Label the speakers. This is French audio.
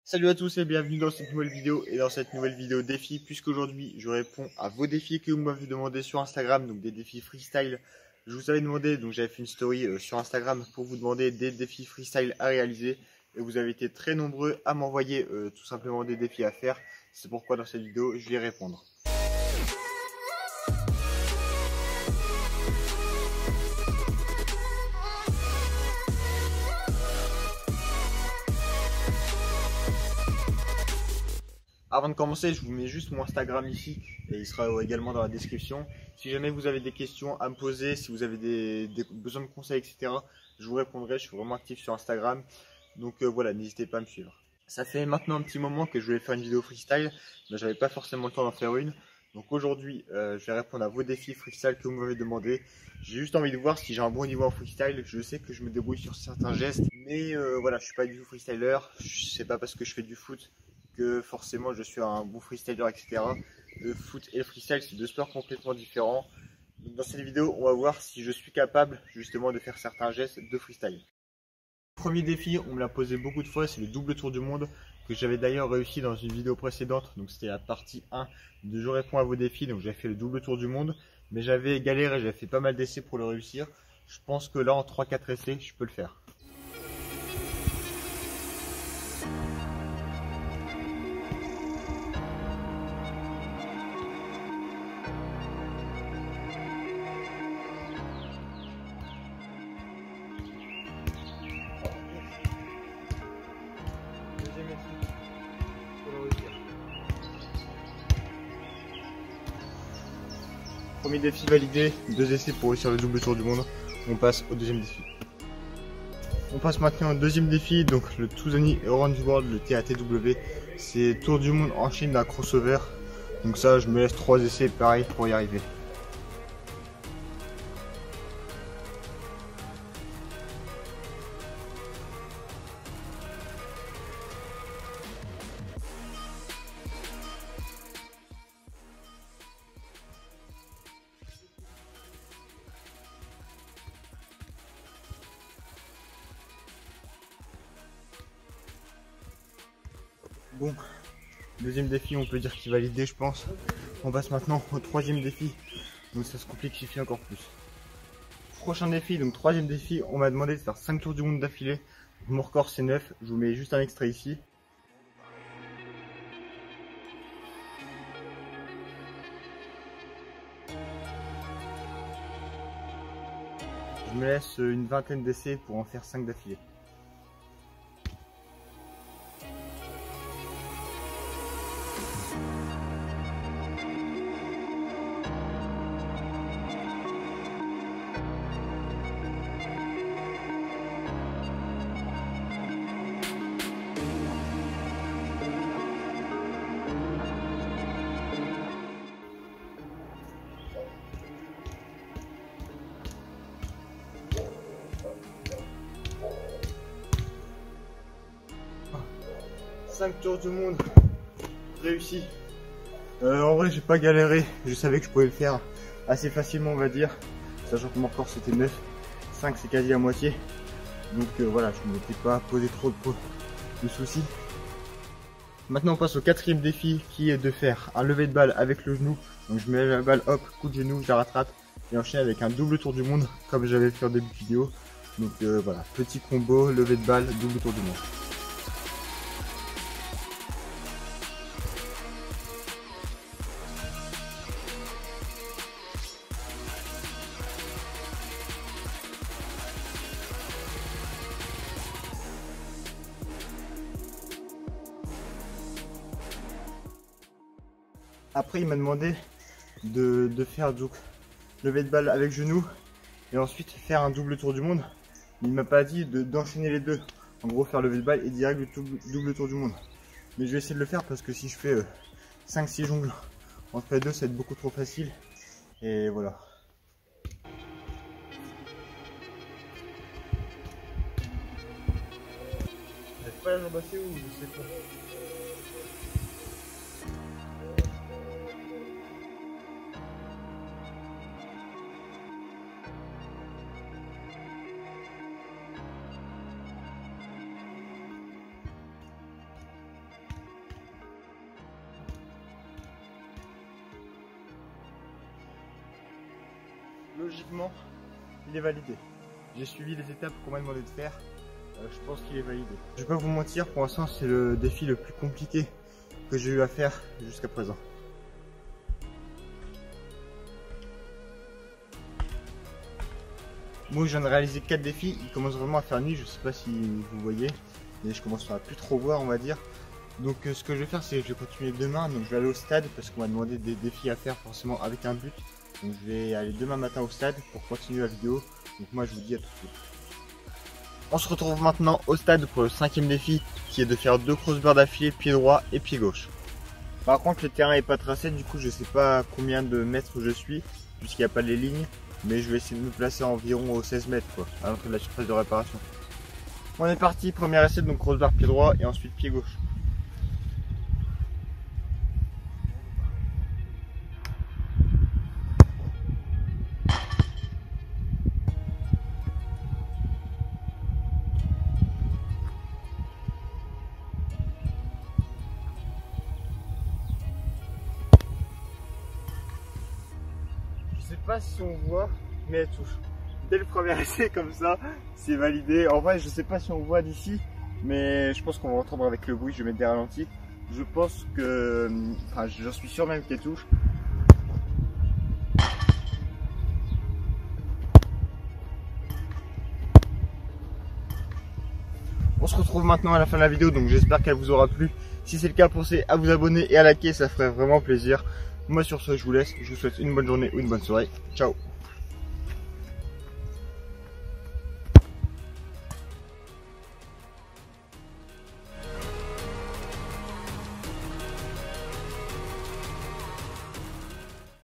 Speaker 1: Salut à tous et bienvenue dans cette nouvelle vidéo et dans cette nouvelle vidéo défi, puisqu'aujourd'hui je réponds à vos défis que vous m'avez demandé sur Instagram, donc des défis freestyle. Je vous avais demandé, donc j'avais fait une story sur Instagram pour vous demander des défis freestyle à réaliser et vous avez été très nombreux à m'envoyer tout simplement des défis à faire. C'est pourquoi dans cette vidéo je vais répondre. Avant de commencer, je vous mets juste mon Instagram ici et il sera également dans la description. Si jamais vous avez des questions à me poser, si vous avez des besoins de conseils, etc., je vous répondrai. Je suis vraiment actif sur Instagram. Donc voilà, n'hésitez pas à me suivre. Ça fait maintenant un petit moment que je voulais faire une vidéo freestyle, mais j'avais pas forcément le temps d'en faire une. Donc aujourd'hui, je vais répondre à vos défis freestyle que vous m'avez demandé. J'ai juste envie de voir si j'ai un bon niveau en freestyle. Je sais que je me débrouille sur certains gestes, mais voilà, je suis pas du tout freestyler. C'est pas parce que je fais du foot que forcément je suis un bon freestyler, etc. Le foot et le freestyle, c'est deux sports complètement différents. Donc dans cette vidéo, on va voir si je suis capable justement de faire certains gestes de freestyle. Premier défi, on me l'a posé beaucoup de fois, c'est le double tour du monde, que j'avais d'ailleurs réussi dans une vidéo précédente. Donc c'était la partie 1 de Je réponds à vos défis. Donc j'avais fait le double tour du monde, mais j'avais galéré, j'avais fait pas mal d'essais pour le réussir. Je pense que là, en 3-4 essais, je peux le faire. Deuxième essai pour le réussir. Premier défi validé, 2 essais pour réussir le double tour du monde. On passe au deuxième défi. On passe maintenant au deuxième défi, donc le Tuzani Orange World, le TATW. C'est tour du monde en Chine d'un crossover. Donc ça, je me laisse 3 essais pareil pour y arriver. Bon, deuxième défi, on peut dire qu'il est validé, je pense. On passe maintenant au troisième défi, donc ça se complexifie encore plus. Prochain défi, donc troisième défi, on m'a demandé de faire 5 tours du monde d'affilée. Mon record c'est 9, je vous mets juste un extrait ici. Je me laisse une vingtaine d'essais pour en faire 5 d'affilée. Cinq tours du monde réussi. En vrai, j'ai pas galéré. Je savais que je pouvais le faire assez facilement, on va dire. Sachant que mon record c'était 9. 5 c'est quasi à moitié. Donc voilà, je ne m'étais pas posé trop de soucis. Maintenant on passe au quatrième défi qui est de faire un lever de balle avec le genou. Donc je mets la balle, hop, coup de genou, je la rattrape et enchaîne avec un double tour du monde comme j'avais fait en début de vidéo. Donc voilà, petit combo, lever de balle, double tour du monde. Après, il m'a demandé de faire donc lever de balle avec genou et ensuite faire un double tour du monde. Il m'a pas dit d'enchaîner les deux. En gros, faire lever de balle et direct le double tour du monde. Mais je vais essayer de le faire parce que si je fais 5-6 jongles entre les deux, ça va être beaucoup trop facile. Et voilà. J'arrive pas à la jambe assez ou je sais pas. logiquement, il est validé. J'ai suivi les étapes qu'on m'a demandé de faire. Je pense qu'il est validé. Je vais pas vous mentir, pour l'instant c'est le défi le plus compliqué que j'ai eu à faire jusqu'à présent. Moi je viens de réaliser 4 défis, il commence vraiment à faire nuit, je sais pas si vous voyez, mais je commence à plus trop voir on va dire. Donc ce que je vais faire c'est que je vais continuer demain, donc je vais aller au stade parce qu'on m'a demandé des défis à faire forcément avec un but. Donc je vais aller demain matin au stade pour continuer la vidéo, donc moi je vous dis à tout de suite. On se retrouve maintenant au stade pour le 5e défi qui est de faire 2 crossbars d'affilée, pied droit et pied gauche. Par contre le terrain est pas tracé, du coup je sais pas combien de mètres je suis puisqu'il n'y a pas les lignes, mais je vais essayer de me placer environ aux 16 mètres quoi, à l'entrée de la surface de réparation. On est parti, premier essai, donc crossbar pied droit et ensuite pied gauche. Je sais pas si on voit, mais elle touche. Dès le premier essai comme ça, c'est validé. En vrai, je sais pas si on voit d'ici, mais je pense qu'on va entendre avec le bruit. Je vais mettre des ralentis. Je pense que, enfin, j'en suis sûr même qu'elle touche. On se retrouve maintenant à la fin de la vidéo, donc j'espère qu'elle vous aura plu. Si c'est le cas, pensez à vous abonner et à liker, ça ferait vraiment plaisir. Moi sur ce, je vous laisse. Je vous souhaite une bonne journée ou une bonne soirée. Ciao.